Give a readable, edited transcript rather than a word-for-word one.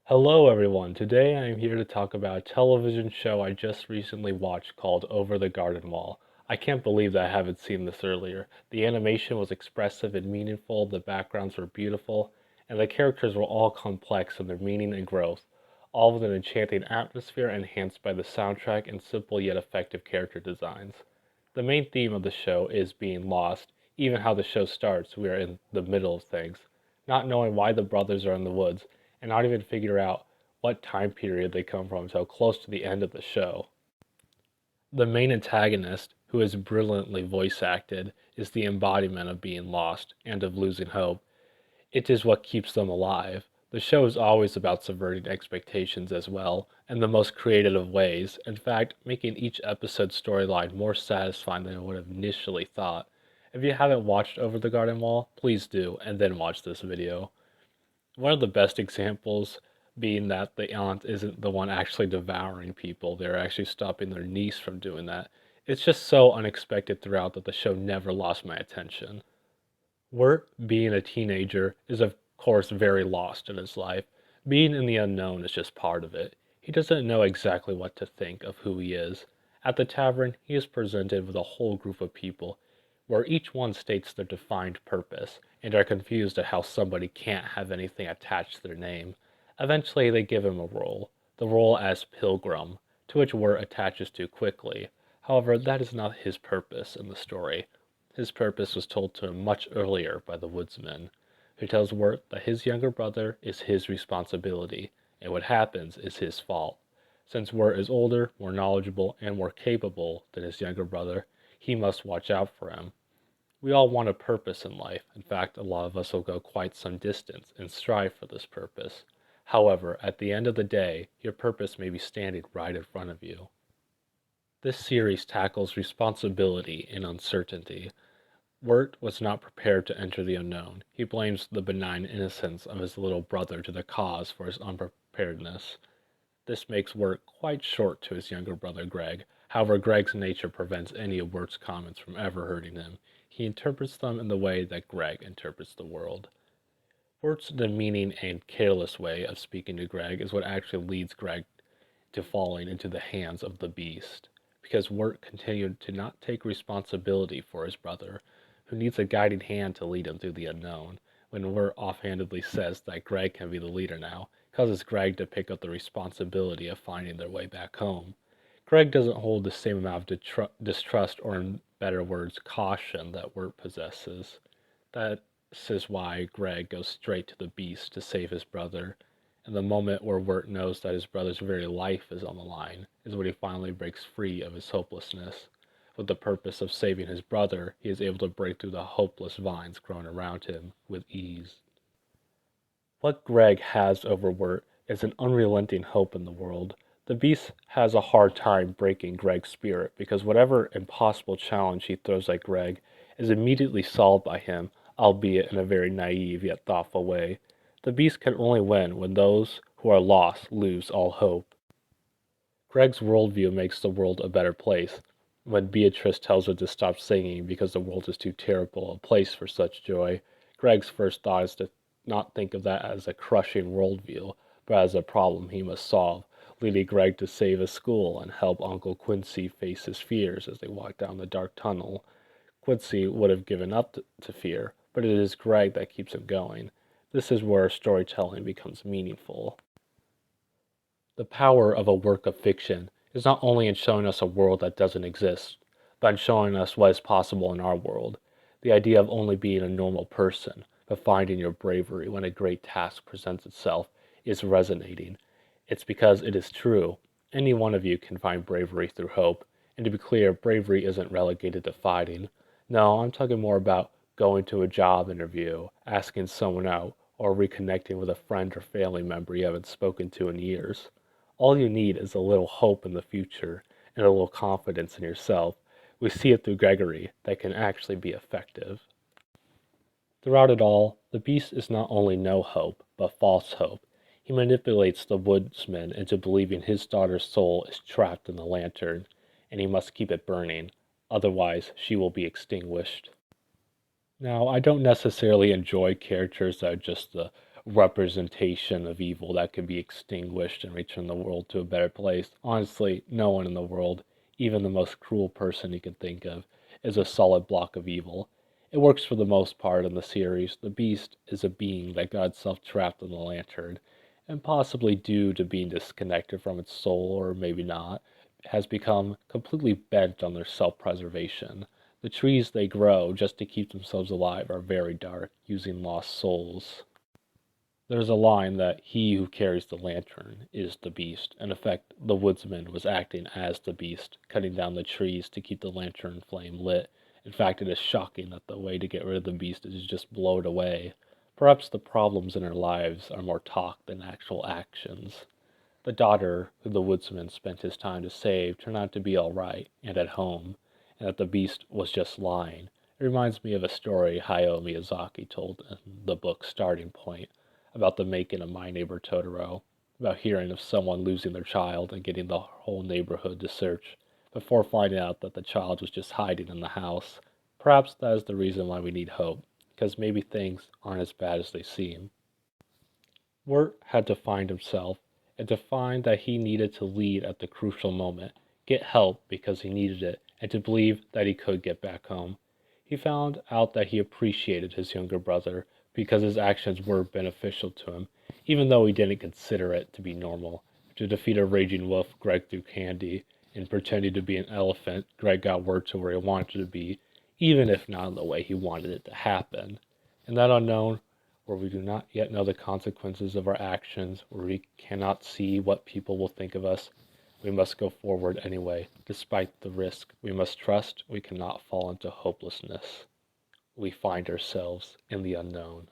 Hello, everyone. Today I am here to talk about a television show I just recently watched called Over the Garden Wall. I can't believe that I haven't seen this earlier. The animation was expressive and meaningful, the backgrounds were beautiful, and the characters were all complex in their meaning and growth, all with an enchanting atmosphere enhanced by the soundtrack and simple yet effective character designs. The main theme of the show is being lost. Even how the show starts, we are in the middle of things, not knowing why the brothers are in the woods and not even figure out what time period they come from until close to the end of the show. The main antagonist, who is brilliantly voice acted, is the embodiment of being lost and of losing hope. It is what keeps them alive. The show is always about subverting expectations as well, in the most creative of ways, in fact, making each episode's storyline more satisfying than I would have initially thought. If you haven't watched Over the Garden Wall, please do, and then watch this video. One of the best examples being that the aunt isn't the one actually devouring people, they're actually stopping their niece from doing that. It's just so unexpected throughout that the show never lost my attention. Wirt, being a teenager, is of course very lost in his life. Being in the unknown is just part of it. He doesn't know exactly what to think of who he is. At the tavern, he is presented with a whole group of people, where each one states their defined purpose, and are confused at how somebody can't have anything attached to their name. Eventually, they give him a role, the role as Pilgrim, to which Wirt attaches to quickly. However, that is not his purpose in the story. His purpose was told to him much earlier by the woodsman, who tells Wirt that his younger brother is his responsibility, and what happens is his fault. Since Wirt is older, more knowledgeable, and more capable than his younger brother, he must watch out for him. We all want a purpose in life. In fact, a lot of us will go quite some distance and strive for this purpose. However, at the end of the day, your purpose may be standing right in front of you. This series tackles responsibility and uncertainty. Wirt was not prepared to enter the unknown. He blames the benign innocence of his little brother to the cause for his unpreparedness. This makes Wirt quite short to his younger brother Greg. However, Greg's nature prevents any of Wirt's comments from ever hurting him. He interprets them in the way that Greg interprets the world. Wirt's demeaning and careless way of speaking to Greg is what actually leads Greg to falling into the hands of the beast, because Wirt continued to not take responsibility for his brother, who needs a guiding hand to lead him through the unknown. When Wirt offhandedly says that Greg can be the leader now, causes Greg to pick up the responsibility of finding their way back home. Greg doesn't hold the same amount of distrust, or in better words, caution, that Wirt possesses. That is why Greg goes straight to the beast to save his brother, and the moment where Wirt knows that his brother's very life is on the line is when he finally breaks free of his hopelessness. With the purpose of saving his brother, he is able to break through the hopeless vines growing around him with ease. What Greg has over Wirt is an unrelenting hope in the world. The beast has a hard time breaking Greg's spirit because whatever impossible challenge he throws at Greg is immediately solved by him, albeit in a very naive yet thoughtful way. The beast can only win when those who are lost lose all hope. Greg's worldview makes the world a better place. When Beatrice tells her to stop singing because the world is too terrible a place for such joy, Greg's first thought is to not think of that as a crushing worldview, but as a problem he must solve, leading Greg to save his school and help Uncle Quincy face his fears as they walk down the dark tunnel. Quincy would have given up to fear, but it is Greg that keeps him going. This is where storytelling becomes meaningful. The power of a work of fiction is not only in showing us a world that doesn't exist, but in showing us what is possible in our world. The idea of only being a normal person, but finding your bravery when a great task presents itself, is resonating. It's because it is true. Any one of you can find bravery through hope. And to be clear, bravery isn't relegated to fighting. No, I'm talking more about going to a job interview, asking someone out, or reconnecting with a friend or family member you haven't spoken to in years. All you need is a little hope in the future and a little confidence in yourself. We see it through Gregory that can actually be effective. Throughout it all, the beast is not only no hope, but false hope. He manipulates the woodsman into believing his daughter's soul is trapped in the lantern, and he must keep it burning, otherwise she will be extinguished. Now, I don't necessarily enjoy characters that are just the representation of evil that could be extinguished and return the world to a better place. Honestly, no one in the world, even the most cruel person you can think of, is a solid block of evil. It works for the most part in the series. The beast is a being that got itself trapped in the lantern, and possibly due to being disconnected from its soul, or maybe not, has become completely bent on their self-preservation. The trees they grow just to keep themselves alive are very dark, using lost souls. There's a line that he who carries the lantern is the beast. In effect, the woodsman was acting as the beast, cutting down the trees to keep the lantern flame lit. In fact, it is shocking that the way to get rid of the beast is just blow it away. Perhaps the problems in our lives are more talk than actual actions. The daughter who the woodsman spent his time to save turned out to be all right and at home, and that the beast was just lying. It reminds me of a story Hayao Miyazaki told in the book Starting Point about the making of My Neighbor Totoro, about hearing of someone losing their child and getting the whole neighborhood to search before finding out that the child was just hiding in the house. Perhaps that is the reason why we need hope, because maybe things aren't as bad as they seem. Wirt had to find himself, and to find that he needed to lead at the crucial moment, get help because he needed it, and to believe that he could get back home. He found out that he appreciated his younger brother because his actions were beneficial to him, even though he didn't consider it to be normal. To defeat a raging wolf, Greg threw candy. In pretending to be an elephant, Greg got word to where he wanted to be, even if not in the way he wanted it to happen. In that unknown, where we do not yet know the consequences of our actions, where we cannot see what people will think of us, we must go forward anyway, despite the risk. We must trust we cannot fall into hopelessness. We find ourselves in the unknown.